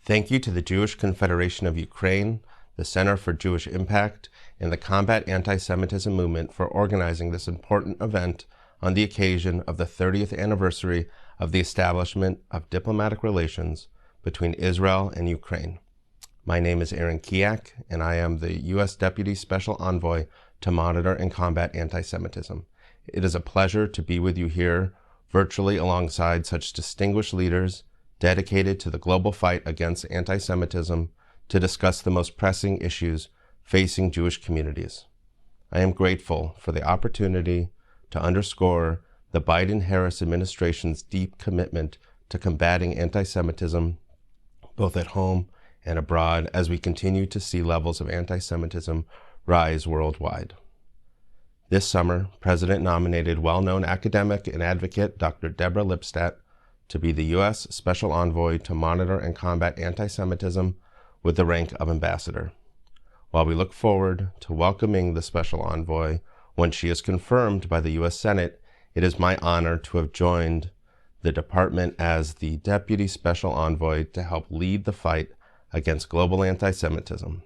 Thank you to the Jewish Confederation of Ukraine, the Center for Jewish Impact, and the Combat Anti-Semitism Movement for organizing this important event on the occasion of the 30th anniversary of the establishment of diplomatic relations between Israel and Ukraine. My name is Keyak, and I am the U.S. Deputy Special Envoy to monitor and combat anti-Semitism. It is a pleasure to be with you here virtually alongside such distinguished leaders dedicated to the global fight against anti-Semitism to discuss the most pressing issues facing Jewish communities. I am grateful for the opportunity to underscore the Biden-Harris administration's deep commitment to combating anti-Semitism, both at home and abroad, as we continue to see levels of anti-Semitism rise worldwide. This summer, President nominated well-known academic and advocate Dr. Deborah Lipstadt to be the U.S. Special Envoy to monitor and combat anti-Semitism with the rank of ambassador. While we look forward to welcoming the Special Envoy once she is confirmed by the U.S. Senate, it is my honor to have joined the department as the Deputy Special Envoy to help lead the fight against global anti-Semitism.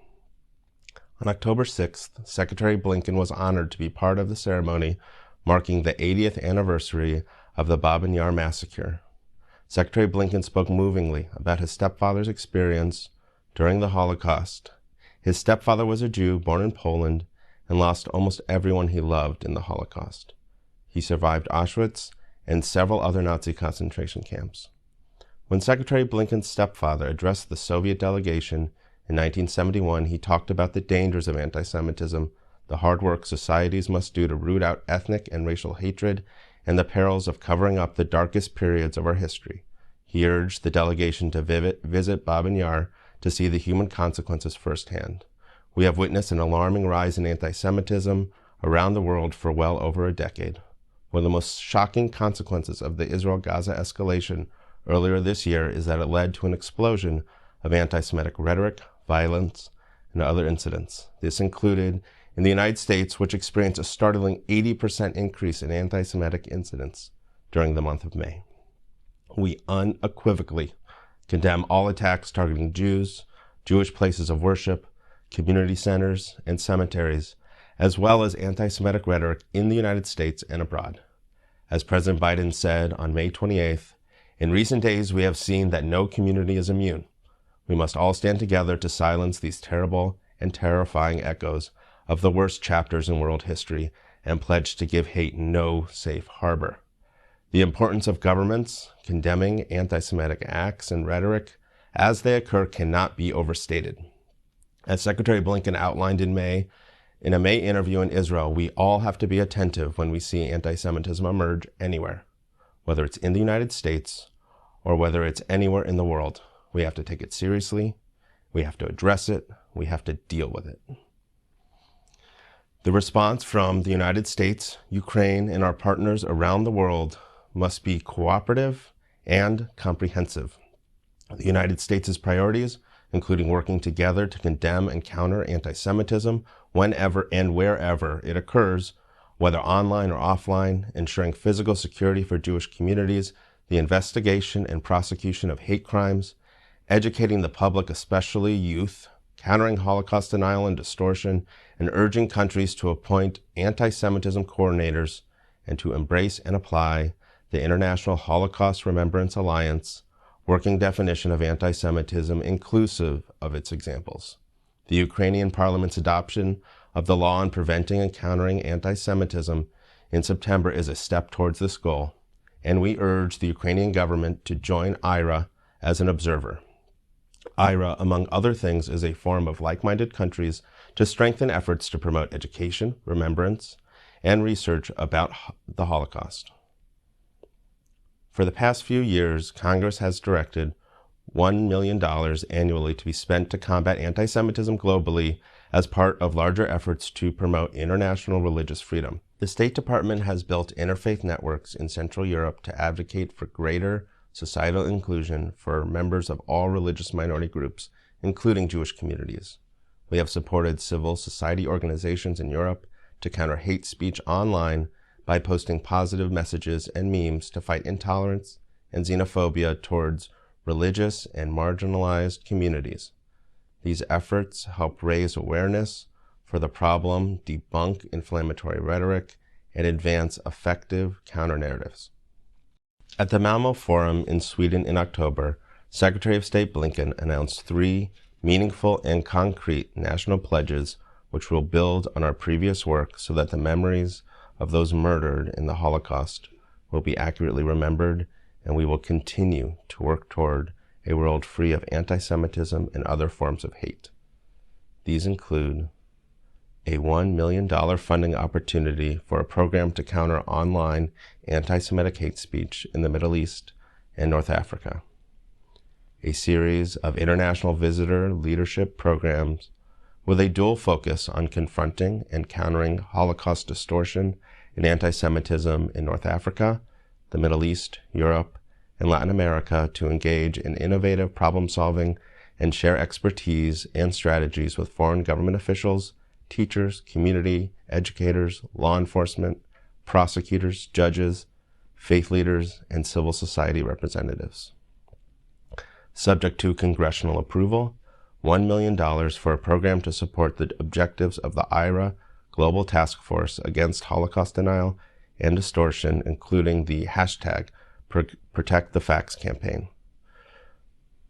On October 6th, Secretary Blinken was honored to be part of the ceremony marking the 80th anniversary of the Babin Yar massacre. Secretary Blinken spoke movingly about his stepfather's experience during the Holocaust. His stepfather was a Jew born in Poland and lost almost everyone he loved in the Holocaust. He survived Auschwitz and several other Nazi concentration camps. When Secretary Blinken's stepfather addressed the Soviet delegation in 1971, he talked about the dangers of anti-Semitism, the hard work societies must do to root out ethnic and racial hatred, and the perils of covering up the darkest periods of our history. He urged the delegation to visit Babin Yar to see the human consequences firsthand. We have witnessed an alarming rise in anti-Semitism around the world for well over a decade. One of the most shocking consequences of the Israel-Gaza escalation earlier this year is that it led to an explosion of anti-Semitic rhetoric, violence, and other incidents. This included in the United States, which experienced a startling 80% increase in anti-Semitic incidents during the month of May. We unequivocally condemn all attacks targeting Jews, Jewish places of worship, community centers, and cemeteries, as well as anti-Semitic rhetoric in the United States and abroad. As President Biden said on May 28th, in recent days we have seen that no community is immune. We must all stand together to silence these terrible and terrifying echoes of the worst chapters in world history and pledge to give hate no safe harbor. The importance of governments condemning anti-Semitic acts and rhetoric as they occur cannot be overstated. As Secretary Blinken outlined in a May interview in Israel, we all have to be attentive when we see anti-Semitism emerge anywhere, whether it's in the United States or whether it's anywhere in the world. We have to take it seriously, we have to address it, we have to deal with it. The response from the United States, Ukraine, and our partners around the world must be cooperative and comprehensive. The United States' priorities, including working together to condemn and counter anti-Semitism whenever and wherever it occurs, whether online or offline, ensuring physical security for Jewish communities, the investigation and prosecution of hate crimes, educating the public, especially youth, countering Holocaust denial and distortion, and urging countries to appoint anti-Semitism coordinators and to embrace and apply the International Holocaust Remembrance Alliance working definition of anti-Semitism inclusive of its examples. The Ukrainian Parliament's adoption of the law on preventing and countering anti-Semitism in September is a step towards this goal, and we urge the Ukrainian government to join IRA as an observer. IRA, among other things, is a forum of like-minded countries to strengthen efforts to promote education, remembrance, and research about the Holocaust. For the past few years, Congress has directed $1 million annually to be spent to combat anti-Semitism globally as part of larger efforts to promote international religious freedom. The State Department has built interfaith networks in Central Europe to advocate for greater societal inclusion for members of all religious minority groups, including Jewish communities. We have supported civil society organizations in Europe to counter hate speech online by posting positive messages and memes to fight intolerance and xenophobia towards religious, and marginalized communities. These efforts help raise awareness for the problem, debunk inflammatory rhetoric, and advance effective counter-narratives. At the Malmö Forum in Sweden in October, Secretary of State Blinken announced 3 meaningful and concrete national pledges which will build on our previous work so that the memories of those murdered in the Holocaust will be accurately remembered, and we will continue to work toward a world free of anti-Semitism and other forms of hate. These include a $1 million funding opportunity for a program to counter online anti-Semitic hate speech in the Middle East and North Africa, a series of international visitor leadership programs with a dual focus on confronting and countering Holocaust distortion and anti-Semitism in North Africa, the Middle East, Europe, and Latin America to engage in innovative problem-solving and share expertise and strategies with foreign government officials, teachers, community, educators, law enforcement, prosecutors, judges, faith leaders, and civil society representatives. Subject to congressional approval, $1 million for a program to support the objectives of the IRA Global Task Force Against Holocaust Denial and Distortion, including the hashtag Protect the Facts campaign.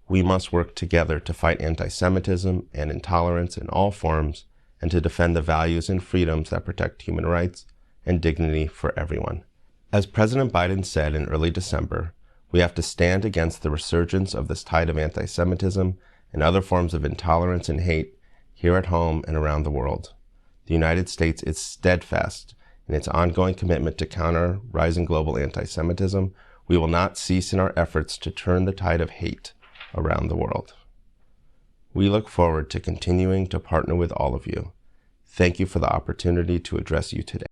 We must work together to fight anti-Semitism and intolerance in all forms and to defend the values and freedoms that protect human rights and dignity for everyone. As President Biden said in early December, we have to stand against the resurgence of this tide of anti-Semitism and other forms of intolerance and hate here at home and around the world. The United States is steadfast in its ongoing commitment to counter rising global anti-Semitism. We will not cease in our efforts to turn the tide of hate around the world. We look forward to continuing to partner with all of you. Thank you for the opportunity to address you today.